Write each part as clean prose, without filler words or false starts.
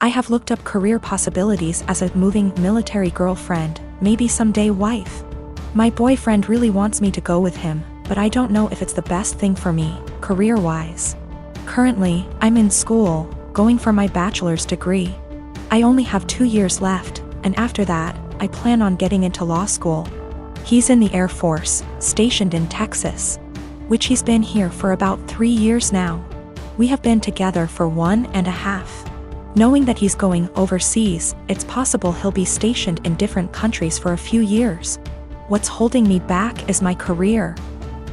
have looked up career possibilities as a moving military girlfriend, maybe someday wife. My boyfriend really wants me to go with him, but I don't know if it's the best thing for me, career-wise. Currently, I'm in school, going for my bachelor's degree. I only have 2 years left, and after that, I plan on getting into law school. He's in the Air Force, stationed in Texas, which he's been here for about 3 years now. We have been together for 1.5. Knowing that he's going overseas, it's possible he'll be stationed in different countries for a few years. What's holding me back is my career.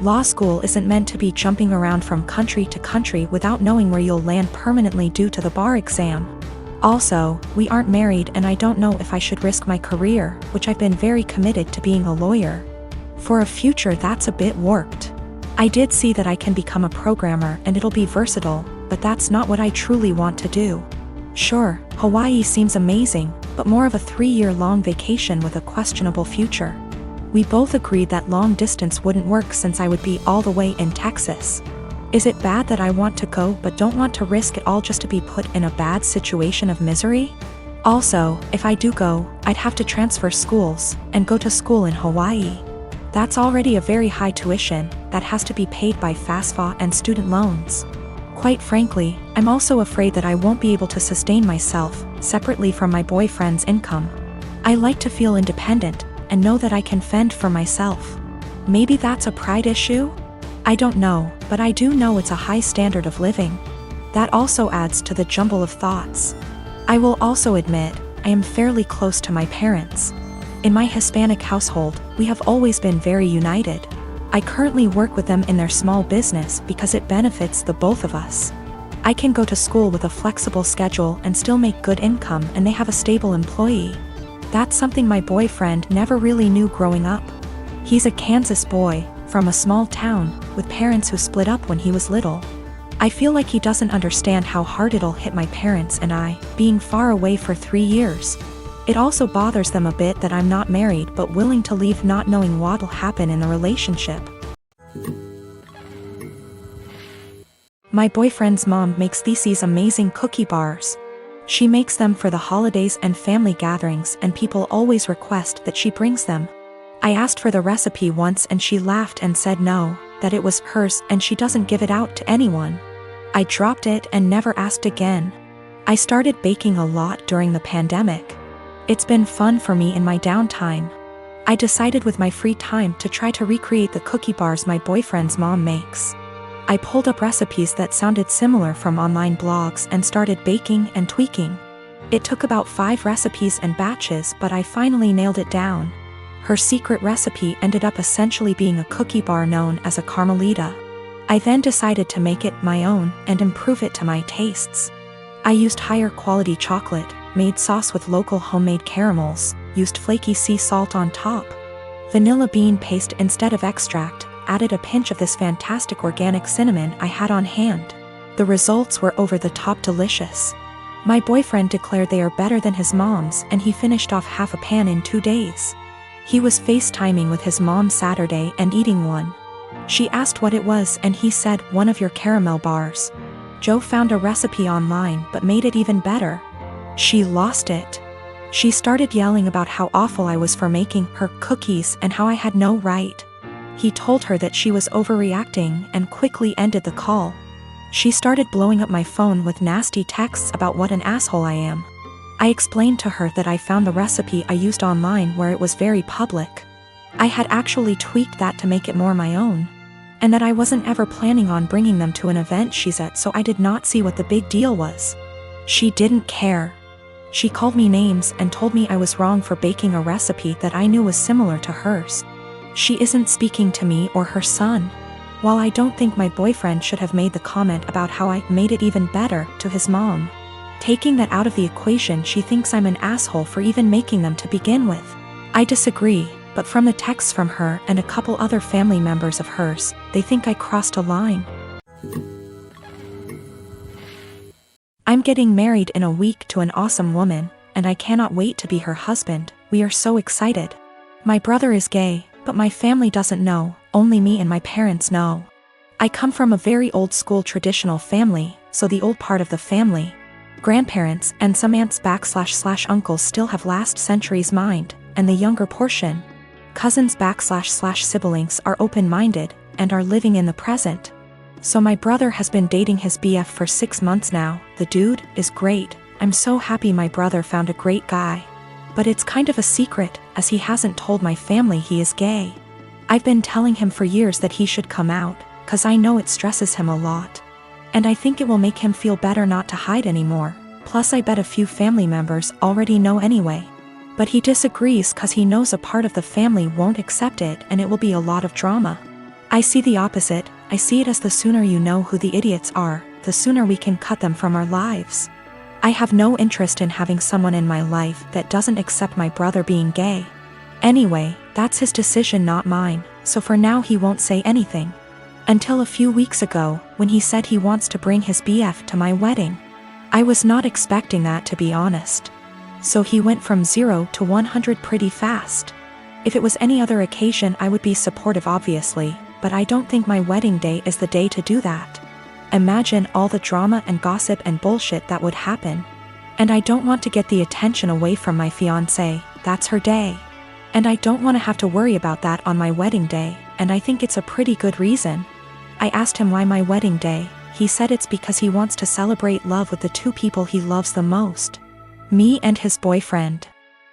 Law school isn't meant to be jumping around from country to country without knowing where you'll land permanently due to the bar exam. Also, we aren't married and I don't know if I should risk my career, which I've been very committed to being a lawyer. For a future that's a bit warped. I did see that I can become a programmer and it'll be versatile, but that's not what I truly want to do. Sure, Hawaii seems amazing, but more of a 3-year-long vacation with a questionable future. We both agreed that long distance wouldn't work since I would be all the way in Texas. Is it bad that I want to go but don't want to risk it all just to be put in a bad situation of misery? Also, if I do go, I'd have to transfer schools and go to school in Hawaii. That's already a very high tuition that has to be paid by FAFSA and student loans. Quite frankly, I'm also afraid that I won't be able to sustain myself separately from my boyfriend's income. I like to feel independent and know that I can fend for myself. Maybe that's a pride issue? I don't know, but I do know it's a high standard of living. That also adds to the jumble of thoughts. I will also admit, I am fairly close to my parents. In my Hispanic household, we have always been very united. I currently work with them in their small business because it benefits the both of us. I can go to school with a flexible schedule and still make good income, and they have a stable employee. That's something my boyfriend never really knew growing up. He's a Kansas boy, from a small town, with parents who split up when he was little. I feel like he doesn't understand how hard it'll hit my parents and I, being far away for 3 years. It also bothers them a bit that I'm not married but willing to leave not knowing what'll happen in the relationship. My boyfriend's mom makes these amazing cookie bars. She makes them for the holidays and family gatherings, and people always request that she brings them. I asked for the recipe once and she laughed and said no, that it was hers and she doesn't give it out to anyone. I dropped it and never asked again. I started baking a lot during the pandemic. It's been fun for me in my downtime. I decided with my free time to try to recreate the cookie bars my boyfriend's mom makes. I pulled up recipes that sounded similar from online blogs and started baking and tweaking. It took about 5 recipes and batches, but I finally nailed it down. Her secret recipe ended up essentially being a cookie bar known as a Carmelita. I then decided to make it my own and improve it to my tastes. I used higher quality chocolate, made sauce with local homemade caramels, used flaky sea salt on top, vanilla bean paste instead of extract, added a pinch of this fantastic organic cinnamon I had on hand. The results were over the top delicious. My boyfriend declared they are better than his mom's, and he finished off half a pan in 2 days. He was FaceTiming with his mom Saturday and eating one. She asked what it was and he said, "One of your caramel bars." Joe found a recipe online but made it even better. She lost it. She started yelling about how awful I was for making her cookies and how I had no right. He told her that she was overreacting and quickly ended the call. She started blowing up my phone with nasty texts about what an asshole I am. I explained to her that I found the recipe I used online where it was very public. I had actually tweaked that to make it more my own. And that I wasn't ever planning on bringing them to an event she's at, so I did not see what the big deal was. She didn't care. She called me names and told me I was wrong for baking a recipe that I knew was similar to hers. She isn't speaking to me or her son. While I don't think my boyfriend should have made the comment about how I made it even better to his mom, taking that out of the equation, she thinks I'm an asshole for even making them to begin with. I disagree, but from the texts from her and a couple other family members of hers, they think I crossed a line. I'm getting married in a week to an awesome woman, and I cannot wait to be her husband. We are so excited. My brother is gay, but my family doesn't know, only me and my parents know. I come from a very old school traditional family, so the old part of the family, grandparents and some aunts/uncles still have last century's mind, and the younger portion, cousins/siblings, are open-minded and are living in the present. So my brother has been dating his BF for 6 months now. The dude is great. I'm so happy my brother found a great guy. But it's kind of a secret, as he hasn't told my family he is gay. I've been telling him for years that he should come out, cause I know it stresses him a lot. And I think it will make him feel better not to hide anymore. Plus I bet a few family members already know anyway. But he disagrees cause he knows a part of the family won't accept it and it will be a lot of drama. I see the opposite. I see it as the sooner you know who the idiots are, the sooner we can cut them from our lives. I have no interest in having someone in my life that doesn't accept my brother being gay. Anyway, that's his decision, not mine, so for now he won't say anything. Until a few weeks ago, when he said he wants to bring his BF to my wedding. I was not expecting that, to be honest. So he went from 0 to 100 pretty fast. If it was any other occasion I would be supportive obviously, but I don't think my wedding day is the day to do that. Imagine all the drama and gossip and bullshit that would happen. And I don't want to get the attention away from my fiancé. That's her day. And I don't want to have to worry about that on my wedding day, and I think it's a pretty good reason. I asked him why my wedding day. He said it's because he wants to celebrate love with the 2 people he loves the most. Me and his boyfriend.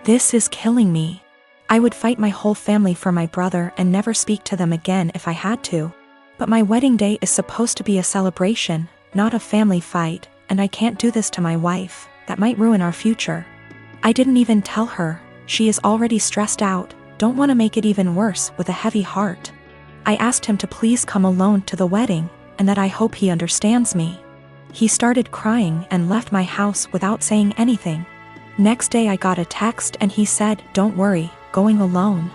This is killing me. I would fight my whole family for my brother and never speak to them again if I had to. But my wedding day is supposed to be a celebration, not a family fight, and I can't do this to my wife. That might ruin our future. I didn't even tell her. She is already stressed out, don't want to make it even worse, with a heavy heart. I asked him to please come alone to the wedding, and that I hope he understands me. He started crying and left my house without saying anything. Next day I got a text and he said, "Don't worry, going alone."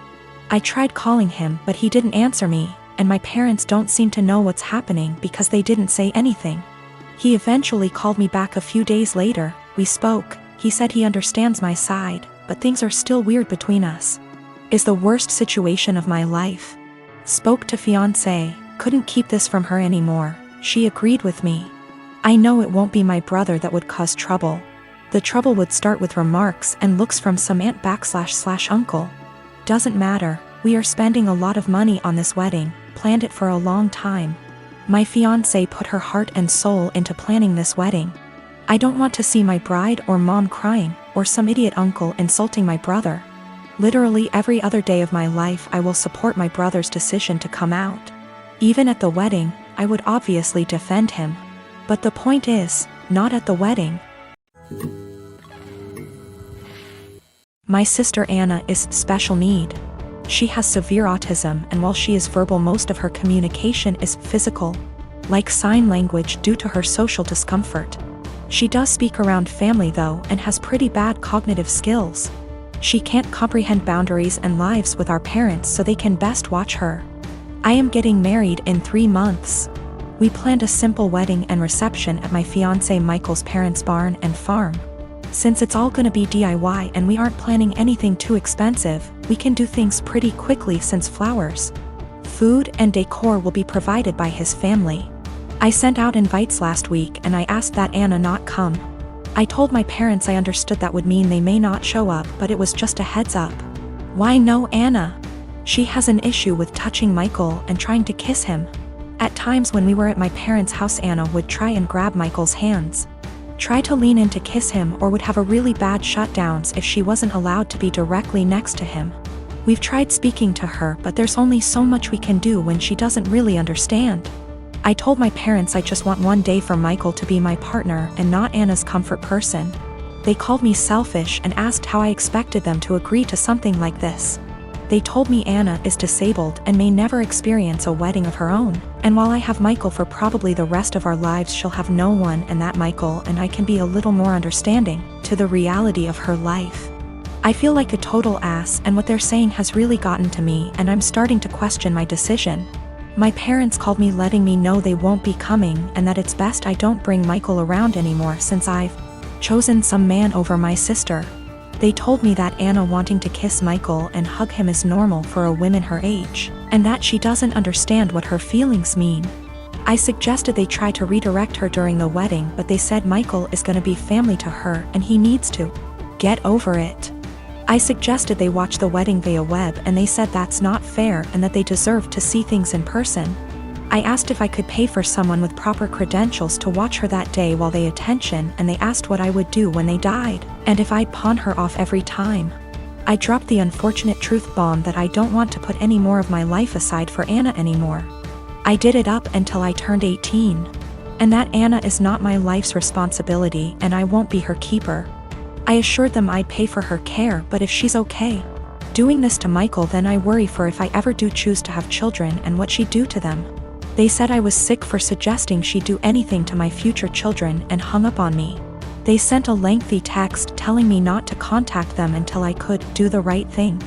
I tried calling him but he didn't answer me, and my parents don't seem to know what's happening because they didn't say anything. He eventually called me back a few days later. We spoke. He said he understands my side, but things are still weird between us. Is the worst situation of my life. Spoke to fiancé, couldn't keep this from her anymore. She agreed with me. I know it won't be my brother that would cause trouble. The trouble would start with remarks and looks from some aunt/uncle. Doesn't matter, we are spending a lot of money on this wedding, planned it for a long time. My fiancé put her heart and soul into planning this wedding. I don't want to see my bride or mom crying, or some idiot uncle insulting my brother. Literally every other day of my life I will support my brother's decision to come out. Even at the wedding, I would obviously defend him. But the point is, not at the wedding. My sister Anna is special need. She has severe autism, and while she is verbal, most of her communication is physical, like sign language due to her social discomfort. She does speak around family though and has pretty bad cognitive skills. She can't comprehend boundaries and lives with our parents, so they can best watch her. I am getting married in 3 months. We planned a simple wedding and reception at my fiancé Michael's parents' barn and farm. Since it's all gonna be DIY and we aren't planning anything too expensive, we can do things pretty quickly since flowers, food and decor will be provided by his family. I sent out invites last week and I asked that Anna not come. I told my parents I understood that would mean they may not show up, but it was just a heads up. Why no Anna? She has an issue with touching Michael and trying to kiss him. At times when we were at my parents' house, Anna would try and grab Michael's hands, try to lean in to kiss him, or would have a really bad shutdowns if she wasn't allowed to be directly next to him. We've tried speaking to her, but there's only so much we can do when she doesn't really understand. I told my parents I just want one day for Michael to be my partner and not Anna's comfort person. They called me selfish and asked how I expected them to agree to something like this. They told me Anna is disabled and may never experience a wedding of her own, and while I have Michael for probably the rest of our lives, she'll have no one, and that Michael and I can be a little more understanding to the reality of her life. I feel like a total ass, and what they're saying has really gotten to me, and I'm starting to question my decision. My parents called me letting me know they won't be coming and that it's best I don't bring Michael around anymore since I've chosen some man over my sister. They told me that Anna wanting to kiss Michael and hug him is normal for a woman her age, and that she doesn't understand what her feelings mean. I suggested they try to redirect her during the wedding, but they said Michael is gonna be family to her and he needs to get over it. I suggested they watch the wedding via web and they said that's not fair and that they deserve to see things in person. I asked if I could pay for someone with proper credentials to watch her that day while they attention, and they asked what I would do when they died, and if I'd pawn her off every time. I dropped the unfortunate truth bomb that I don't want to put any more of my life aside for Anna anymore. I did it up until I turned 18. And that Anna is not my life's responsibility and I won't be her keeper. I assured them I'd pay for her care, but if she's okay doing this to Michael, then I worry for if I ever do choose to have children and what she'd do to them. They said I was sick for suggesting she'd do anything to my future children and hung up on me. They sent a lengthy text telling me not to contact them until I could do the right thing.